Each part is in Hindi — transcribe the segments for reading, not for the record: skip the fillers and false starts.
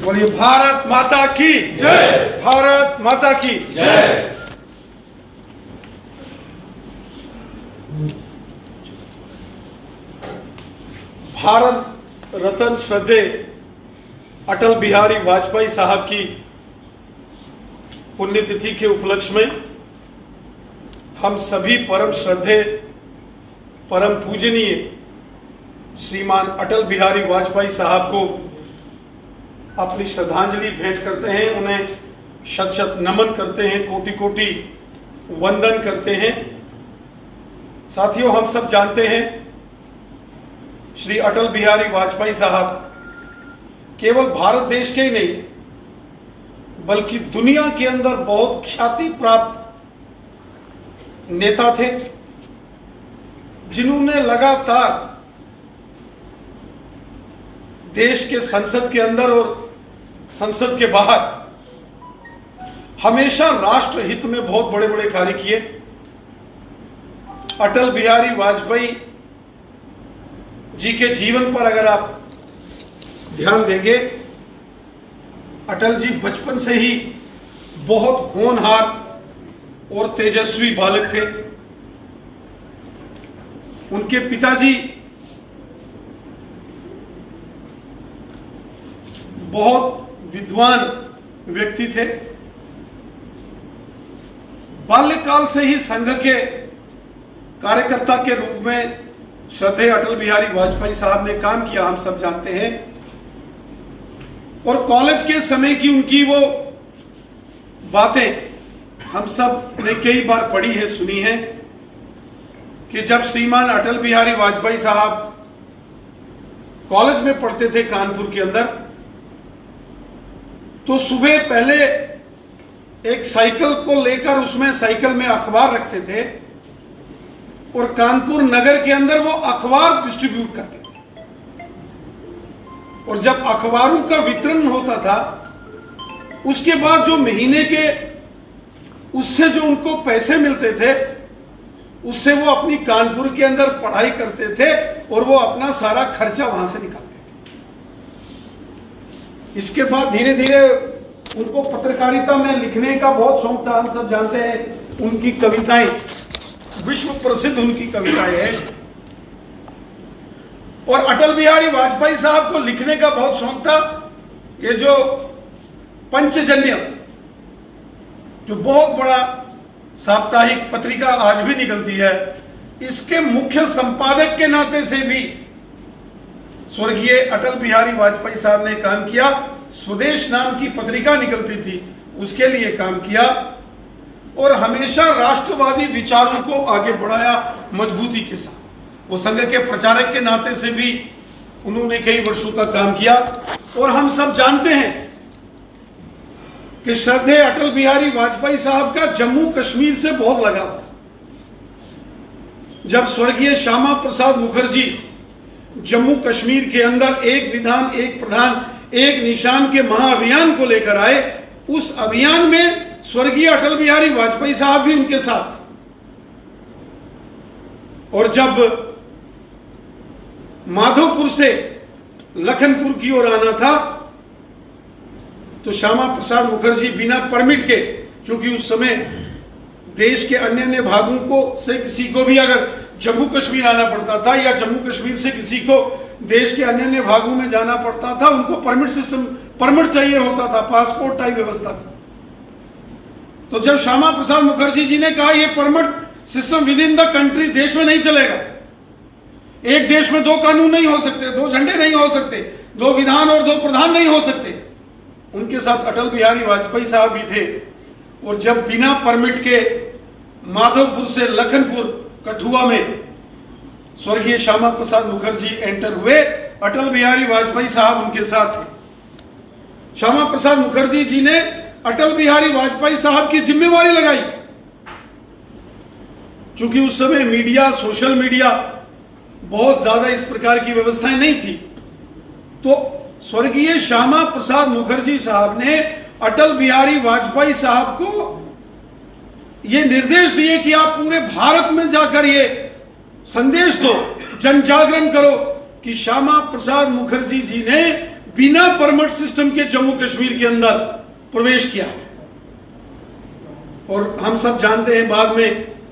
बोलिए भारत माता की जय। भारत माता की जय। भारत रत्न श्रद्धेय अटल बिहारी वाजपेयी साहब की पुण्यतिथि के उपलक्ष्य में हम सभी परम श्रद्धेय परम पूजनीय श्रीमान अटल बिहारी वाजपेयी साहब को अपनी श्रद्धांजलि भेंट करते हैं, उन्हें शत शत नमन करते हैं, कोटि कोटि वंदन करते हैं। साथियों, हम सब जानते हैं श्री अटल बिहारी वाजपेयी साहब केवल भारत देश के ही नहीं बल्कि दुनिया के अंदर बहुत ख्याति प्राप्त नेता थे, जिन्होंने लगातार देश के संसद के अंदर और संसद के बाहर हमेशा राष्ट्र हित में बहुत बड़े बड़े कार्य किए। अटल बिहारी वाजपेयी जी के जीवन पर अगर आप ध्यान देंगे, अटल जी बचपन से ही बहुत होनहार और तेजस्वी बालक थे। उनके पिताजी बहुत विद्वान व्यक्ति थे। बाल्यकाल से ही संघ के कार्यकर्ता के रूप में श्रद्धेय अटल बिहारी वाजपेयी साहब ने काम किया, हम सब जानते हैं। और कॉलेज के समय की उनकी वो बातें हम सब ने कई बार पढ़ी है, सुनी है कि जब श्रीमान अटल बिहारी वाजपेयी साहब कॉलेज में पढ़ते थे कानपुर के अंदर, तो सुबह पहले एक साइकिल को लेकर उसमें साइकिल में अखबार रखते थे और कानपुर नगर के अंदर वो अखबार डिस्ट्रीब्यूट करते थे। और जब अखबारों का वितरण होता था, उसके बाद जो महीने के उससे जो उनको पैसे मिलते थे, उससे वो अपनी कानपुर के अंदर पढ़ाई करते थे और वो अपना सारा खर्चा वहां से निकालते थे। इसके बाद धीरे धीरे उनको पत्रकारिता में लिखने का बहुत शौक था। हम सब जानते हैं उनकी कविताएं विश्व प्रसिद्ध उनकी कविताएं हैं। और अटल बिहारी वाजपेयी साहब को लिखने का बहुत शौक था। ये जो पंचजन्य, जो बहुत बड़ा साप्ताहिक पत्रिका आज भी निकलती है, इसके मुख्य संपादक के नाते से भी स्वर्गीय अटल बिहारी वाजपेयी साहब ने काम किया। स्वदेश नाम की पत्रिका निकलती थी, उसके लिए काम किया और हमेशा राष्ट्रवादी विचारों को आगे बढ़ाया मजबूती के साथ। वो संघ के प्रचारक के नाते से भी उन्होंने कई वर्षों तक काम किया। और हम सब जानते हैं कि श्रद्धेय अटल बिहारी वाजपेयी साहब का जम्मू कश्मीर से बहुत लगाव था। जब स्वर्गीय श्यामा प्रसाद मुखर्जी जम्मू कश्मीर के अंदर एक विधान एक प्रधान एक निशान के महाअभियान को लेकर आए, उस अभियान में स्वर्गीय अटल बिहारी वाजपेयी साहब भी उनके साथ थे। और जब माधोपुर से लखनपुर की ओर आना था, तो श्यामा प्रसाद मुखर्जी बिना परमिट के, क्योंकि उस समय देश के अन्य भागों को से किसी को भी अगर जम्मू कश्मीर आना पड़ता था या जम्मू कश्मीर से किसी को देश के अन्य भागों में जाना पड़ता था, उनको परमिट चाहिए होता था, पासपोर्ट टाइप व्यवस्था थी। तो जब श्यामा प्रसाद मुखर्जी जी ने कहा ये permit system with in the country देश में नहीं चलेगा, एक देश में दो कानून नहीं हो सकते, दो झंडे नहीं हो सकते, दो विधान और दो प्रधान नहीं हो सकते। उनके साथ अटल बिहारी वाजपेयी साहब भी थे। और जब बिना परमिट के माधोपुर से लखनपुर कठुआ में स्वर्गीय श्यामा प्रसाद मुखर्जी एंटर हुए, अटल बिहारी वाजपेयी साहब उनके साथ थे। श्यामा प्रसाद मुखर्जी जी ने अटल बिहारी वाजपेयी साहब की जिम्मेवारी लगाई। चूंकि उस समय मीडिया, सोशल मीडिया बहुत ज्यादा इस प्रकार की व्यवस्थाएं नहीं थी, तो स्वर्गीय श्यामा प्रसाद मुखर्जी साहब ने अटल बिहारी वाजपेयी साहब को ये निर्देश दिए कि आप पूरे भारत में जाकर ये संदेश दो, जन जागरण करो कि श्यामा प्रसाद मुखर्जी जी ने बिना परमिट सिस्टम के जम्मू कश्मीर के अंदर प्रवेश किया। और हम सब जानते हैं बाद में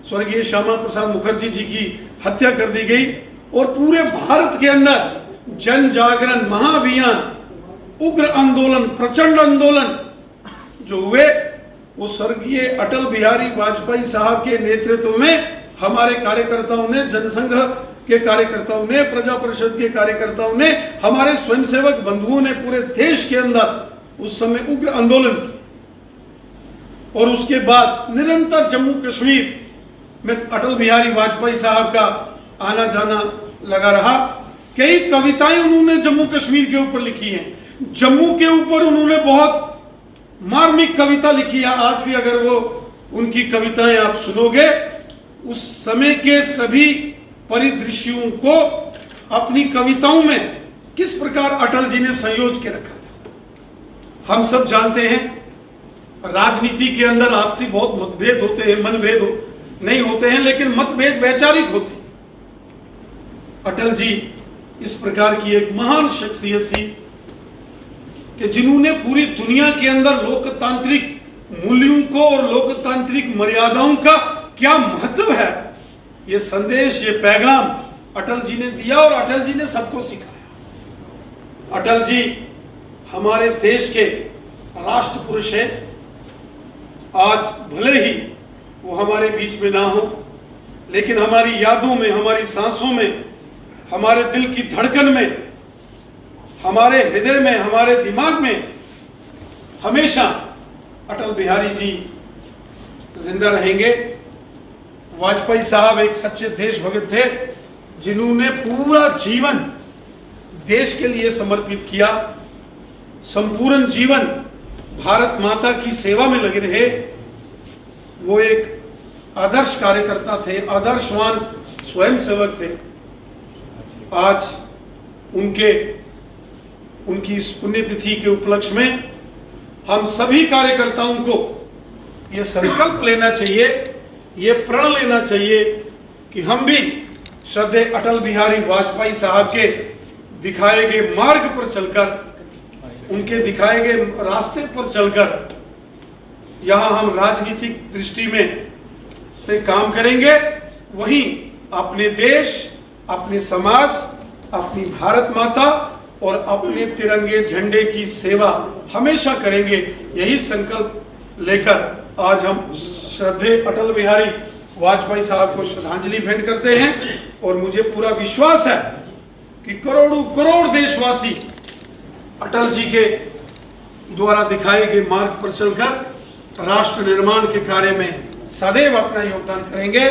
स्वर्गीय श्यामा प्रसाद मुखर्जी जी की हत्या कर दी गई और पूरे भारत के अंदर जन जागरण, महाअभियान, उग्र आंदोलन, प्रचंड आंदोलन जो हुए वो स्वर्गीय अटल बिहारी वाजपेयी साहब के नेतृत्व में हमारे कार्यकर्ताओं ने, जनसंघ के कार्यकर्ताओं ने, प्रजा परिषद के कार्यकर्ताओं ने, हमारे स्वयंसेवक बंधुओं ने पूरे देश के अंदर उस समय उग्र आंदोलन किया। और उसके बाद निरंतर जम्मू कश्मीर में अटल बिहारी वाजपेयी साहब का आना जाना लगा रहा। कई कविताएं उन्होंने जम्मू कश्मीर के ऊपर लिखी हैं। जम्मू के ऊपर उन्होंने बहुत मार्मिक कविता लिखी है। आज भी अगर वो उनकी कविताएं आप सुनोगे, उस समय के सभी परिदृश्यों को अपनी कविताओं में किस प्रकार अटल जी ने संयोज के रखा था। हम सब जानते हैं राजनीति के अंदर आपसी बहुत मतभेद होते हैं, मनभेद नहीं होते हैं, लेकिन मतभेद वैचारिक होते हैं। अटल जी इस प्रकार की एक महान शख्सियत थी कि जिन्होंने पूरी दुनिया के अंदर लोकतांत्रिक मूल्यों को और लोकतांत्रिक मर्यादाओं का क्या महत्व है, ये संदेश, ये पैगाम अटल जी ने दिया और अटल जी ने सबको सिखाया। अटल जी हमारे देश के राष्ट्र पुरुष हैं। आज भले ही वो हमारे बीच में ना हो, लेकिन हमारी यादों में, हमारी सांसों में, हमारे दिल की धड़कन में, हमारे हृदय में, हमारे दिमाग में हमेशा अटल बिहारी जी जिंदा रहेंगे। वाजपेयी साहब एक सच्चे देशभक्त थे जिन्होंने पूरा जीवन देश के लिए समर्पित किया, संपूर्ण जीवन भारत माता की सेवा में लगे रहे। वो एक आदर्श कार्यकर्ता थे, आदर्शवान स्वयंसेवक थे। आज उनकी इस पुण्यतिथि के उपलक्ष्य में हम सभी कार्यकर्ताओं को यह संकल्प लेना चाहिए, ये प्रण लेना चाहिए कि हम भी श्रद्धेय अटल बिहारी वाजपेयी साहब के दिखाए गए मार्ग पर चलकर, उनके दिखाए गए रास्ते पर चलकर यहां हम राजनीतिक दृष्टि में से काम करेंगे, वहीं अपने देश, अपने समाज, अपनी भारत माता और अपने तिरंगे झंडे की सेवा हमेशा करेंगे। यही संकल्प लेकर आज हम श्रद्धेय अटल बिहारी वाजपेयी साहब को श्रद्धांजलि भेंट करते हैं। और मुझे पूरा विश्वास है कि करोड़ों करोड़ देशवासी अटल जी के द्वारा दिखाए गए मार्ग पर चलकर राष्ट्र निर्माण के कार्य में सदैव अपना योगदान करेंगे।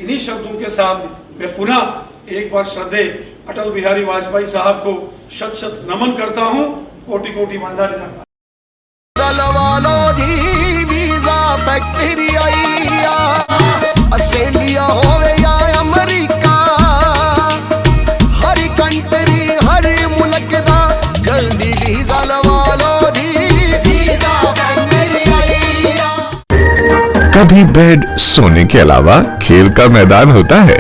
इन्हीं शब्दों के साथ मैं पुनः एक बार श्रद्धेय अटल बिहारी वाजपेयी साहब को शत शत नमन करता हूं, कोटि कोटि वंदन करता हूं। ऑस्ट्रेलिया होवे या अमेरिका, हर कंट्री हर मुल्क दा जल्दी वीजा लवा लो जी, वीजा कभी बेड सोने के अलावा खेल का मैदान होता है,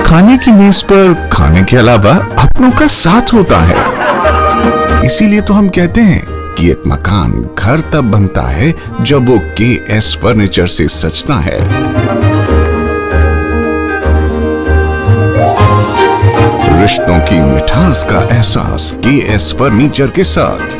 खाने की मेज पर खाने के अलावा अपनों का साथ होता है। इसीलिए तो हम कहते हैं कि एक मकान घर तब बनता है जब वो KS फर्नीचर से सजता है। रिश्तों की मिठास का एहसास KS फर्नीचर के साथ।